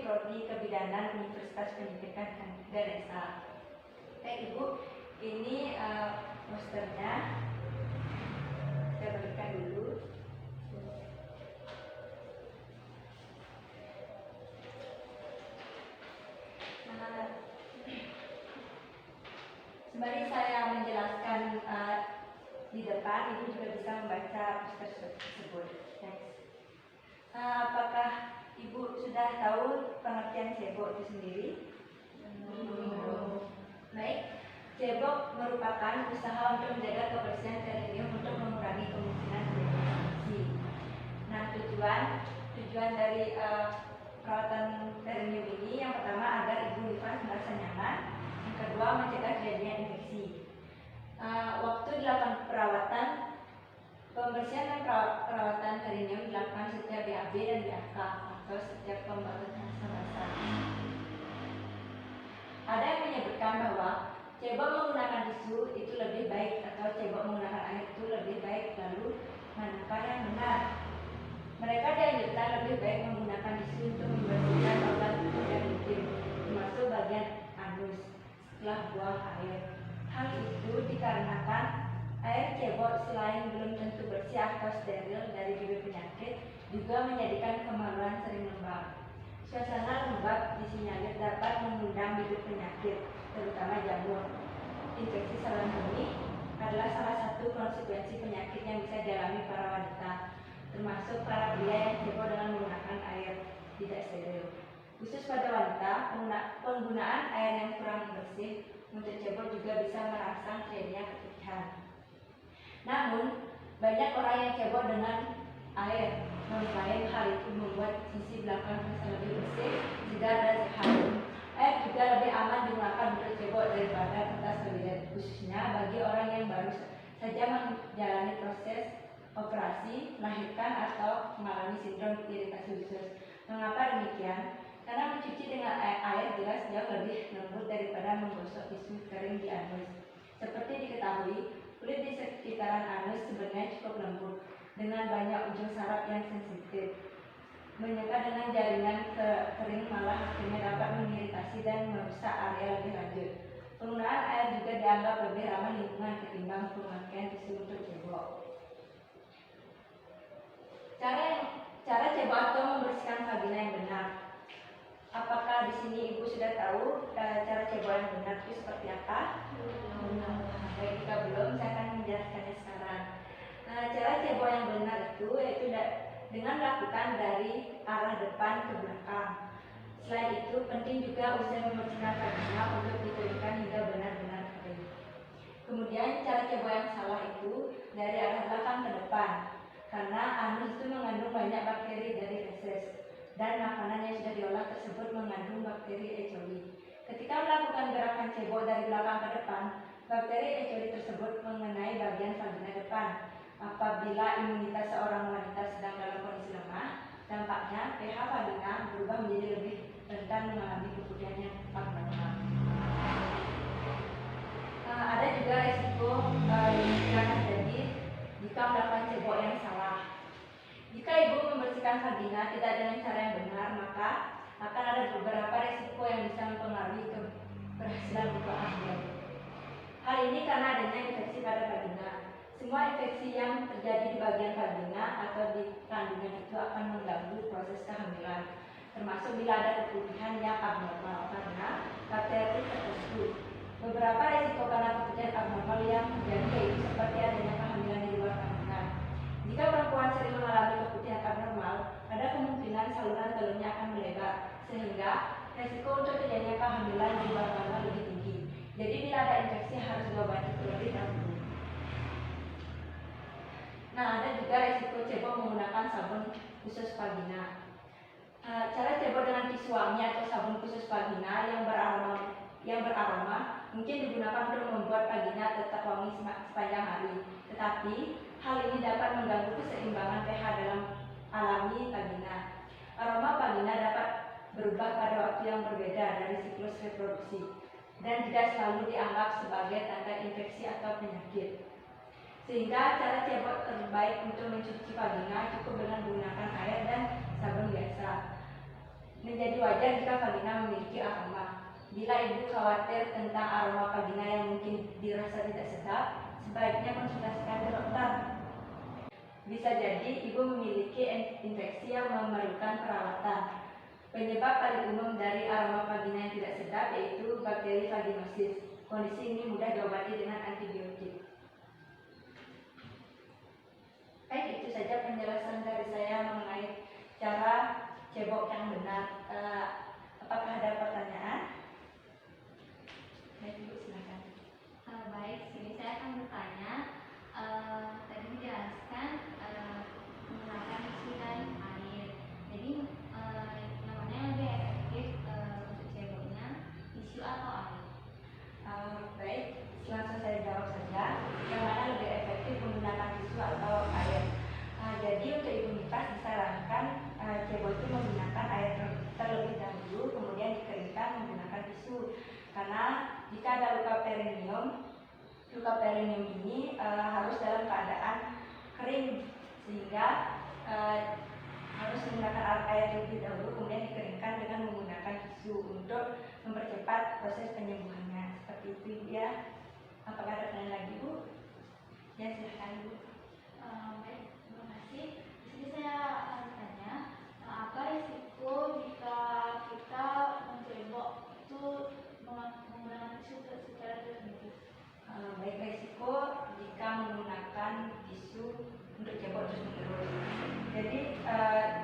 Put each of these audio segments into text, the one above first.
Prodi Kebidanan Universitas Pendidikan Ganesha. Ibu, ini posternya saya berikan dulu. Sembari saya menjelaskan di depan, Ibu juga bisa membaca poster tersebut. Apakah Ibu sudah tahu pengertian cebok itu sendiri? Baik, cebok merupakan usaha untuk menjaga kebersihan terarium untuk mengurangi kemungkinan dehidrasi. Nah, tujuan dari perawatan terarium ini yang pertama agar ibu nifas merasa nyaman, yang kedua mencegah terjadinya infeksi. Waktu dilakukan perawatan, pembersihan dan perawatan terarium dilakukan setiap BAB dan BAK atau setiap pembaruan basah. Ada yang menyebutkan bahwa cebok menggunakan tisu itu lebih baik atau cebok menggunakan air itu lebih baik. Lalu manakah yang benar? Mereka dianjurkan lebih baik menggunakan tisu untuk membersihkan organ tubuh yang intim, termasuk bagian anus setelah buang air. Hal itu dikarenakan air cebok selain belum tentu bersih atau steril dari bibit penyakit, juga menjadikan kemaluan sering lembab. Suasana lembab disinyalir dapat mengundang bibit penyakit, terutama jamur. Infeksi saluran kemih adalah salah satu konsekuensi penyakit yang bisa dialami para wanita, termasuk para pria yang cebok dengan menggunakan air tidak steril. Khusus pada wanita, penggunaan air yang kurang bersih untuk cebok juga bisa merangsang terjadinya keputihan. Namun, banyak orang yang cebok dengan air mengklaim hal itu membuat sisi belakang terasa lebih bersih, segar dan sehat. Air juga lebih aman digunakan untuk cebok daripada kertas toilet, khususnya bagi orang yang baru saja menjalani proses operasi, melahirkan atau mengalami sindrom iritasi usus. Mengapa demikian? Karena mencuci dengan air jelas jauh lebih lembut daripada menggosok tisu kering di anus. Seperti diketahui, kulit di sekitaran anus sebenarnya cukup lembut, dengan banyak ujung saraf yang sensitif. Menyekat dengan jaringan kering malah akhirnya dapat mengiritasi dan merusak area lebih lanjut. Penggunaan air juga dianggap lebih ramah lingkungan ketimbang pemakaian tisu untuk cebok. Cara cebok atau membersihkan vagina yang benar. Apakah di sini ibu sudah tahu cara cebok yang benar itu seperti apa? Baik, jika belum, saya akan menjelaskannya sekarang. Cara cebok yang benar itu yaitu dengan melakukan dari arah depan ke belakang. Selain itu, penting juga usai membersihkan vagina untuk dikeringkan hingga benar-benar kering. Kemudian cara cebok yang salah itu dari arah belakang ke depan, karena anus itu mengandung banyak bakteri dari feses, dan makanan yang sudah diolah tersebut mengandung bakteri E. coli. Ketika melakukan gerakan cebok dari belakang ke depan, bakteri E. coli tersebut mengenai bagian vagina depan. Apabila imunitas seorang wanita sedang dalam kondisi lemah, dampaknya pH vagina berubah menjadi lebih rentan mengalami keputihan yang abnormal. Ada juga risiko yang akan terjadi jika melakukan cebok yang salah. Jika ibu membersihkan vagina tidak dengan cara yang benar, maka akan ada beberapa risiko yang bisa mempengaruhi keberhasilan untuk hamil. Hal ini karena adanya infeksi pada vagina. Semua infeksi yang terjadi di bagian vagina atau di kandungan itu akan mengganggu proses kehamilan, termasuk bila ada keputihan yang abnormal karena bakteri tertentu. Beberapa risiko karena keputihan abnormal yang terjadi yaitu seperti adanya kehamilan di luar kandungan. Jika perempuan sering mengalami keputihan abnormal, ada kemungkinan saluran telurnya akan melebar, sehingga risiko untuk terjadinya kehamilan di luar kandungan lebih tinggi. Jadi bila ada infeksi harus diobati terlebih dahulu. Nah, ada juga risiko cebok menggunakan sabun khusus vagina. Cara cebok dengan tisu wangi atau sabun khusus vagina yang beraroma mungkin digunakan untuk membuat vagina tetap wangi sepanjang hari. Tetapi hal ini dapat mengganggu keseimbangan pH dalam alami vagina. Aroma vagina dapat berubah pada waktu yang berbeda dari siklus reproduksi dan tidak selalu dianggap sebagai tanda infeksi atau penyakit. Sehingga cara cebok terbaik untuk mencuci vagina cukup dengan menggunakan air dan sabun biasa. Menjadi wajar jika vagina memiliki aroma. Bila ibu khawatir tentang aroma vagina yang mungkin dirasa tidak sedap, sebaiknya konsultasikan ke dokter. Bisa jadi ibu memiliki infeksi yang memerlukan perawatan. Penyebab paling umum dari aroma vagina yang tidak sedap yaitu bakteri vaginosis. Kondisi ini mudah diobati dengan antibiotik. Baik, itu saja penjelasan dari saya mengenai cara cebok yang benar. Apakah ada pertanyaan? Baik, Ibu silakan. Baik, sini saya akan bertanya. Tadi dijelaskan menggunakan tisu dan air. Jadi namanya lebih efektif untuk ceboknya tisu atau air? Baik, langsung saya jawab saja. Yang mana lebih efektif menggunakan tisu atau air? Jadi untuk ibu nifas disarankan cebok itu menggunakan air terlebih dahulu, kemudian dikeringkan menggunakan tisu. Karena jika ada luka perineum ini harus dalam keadaan kering, sehingga harus menggunakan air terlebih dahulu, kemudian dikeringkan dengan menggunakan tisu untuk mempercepat proses penyembuhannya. Seperti itu ya. Apakah ada pertanyaan lagi, Bu? Ya, silakan, Bu. Baik, terima kasih. Di sini saya akan bertanya, apa risiko jika kita mencebok itu menggunakan tisu secara terus-menerus? Baik, risiko jika menggunakan tisu untuk cebok terus-menerus. Jadi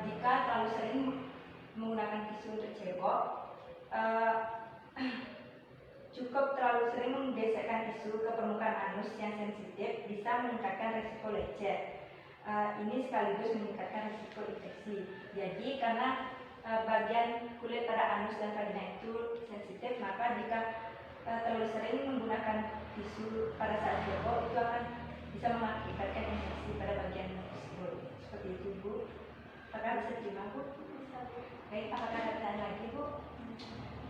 jika terlalu sering menggunakan tisu untuk cebok, cukup terlalu sering menggesekkan tisu ke permukaan anus yang sensitif bisa meningkatkan risiko lecet. Ini sekaligus meningkatkan risiko infeksi. Jadi karena bagian kulit pada anus dan vagina itu sensitif, maka jika terlalu sering menggunakan tisu pada saat cebok itu akan bisa mengakibatkan infeksi pada bagian tersebut. Seperti itu, Bu. Apakah bisa terima, Bu? Bisa, Bu. Baik, apakah ada pertanyaan lagi, Bu?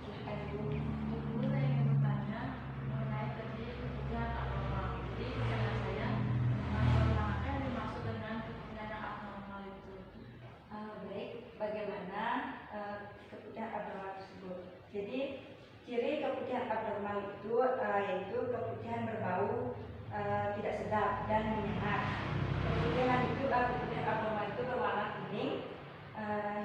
Silakan, Bu. Bu, saya ingin bertanya mengenai tadi kebutuhan abnormal. Jadi pertanyaan saya, apa yang dimaksud dengan kebutuhan abnormal itu? Baik, bagaimana keputihan abnormal tersebut? Jadi ciri keputihan abnormal itu yaitu keputihan berbau tidak sedap dan menyengat. Keputihan abnormal itu berwarna kuning,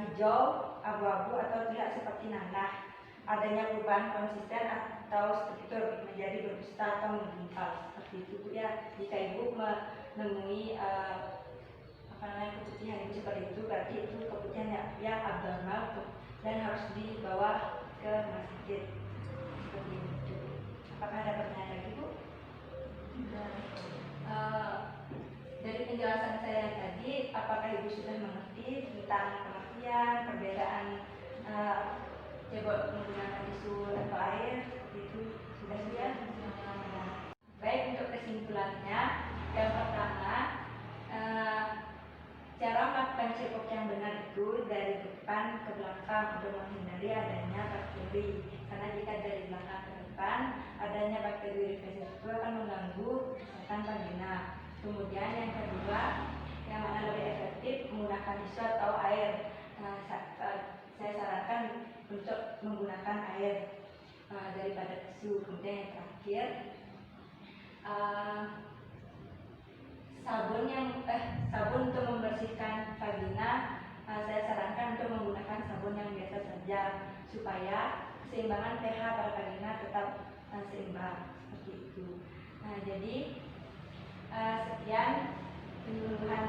hijau, abu-abu atau tidak seperti nanah. Adanya perubahan konsisten atau struktur menjadi berdusta atau menggumpal. Seperti itu, Bu ya. Jika Ibu menemui keputihan itu seperti itu, berarti itu keputihan yang abnormal dan harus dibawa ke rumah sakit. Seperti itu. Apakah ada pertanyaan lagi, Bu? Dari penjelasan saya tadi, apakah Ibu sudah mengerti tentang pengertian, perbedaan cebok menggunakan tisu atau air? Itu sudah ya? Baik, untuk kesimpulannya, yang pertama, cara melakukan cebok yang benar itu dari depan ke belakang untuk menghindari adanya bakteri. Karena jika dari belakang ke depan, adanya bakteri itu akan mengganggu kesehatan vagina. Kemudian yang kedua, yang mana lebih efektif menggunakan tisu atau air. Saya sarankan untuk menggunakan air daripada tisu. Kemudian yang terakhir, sabun untuk membersihkan vagina, saya sarankan untuk menggunakan sabun yang biasa saja supaya keseimbangan pH pada vagina tetap seimbang. Seperti itu. Jadi sekian penyuluhan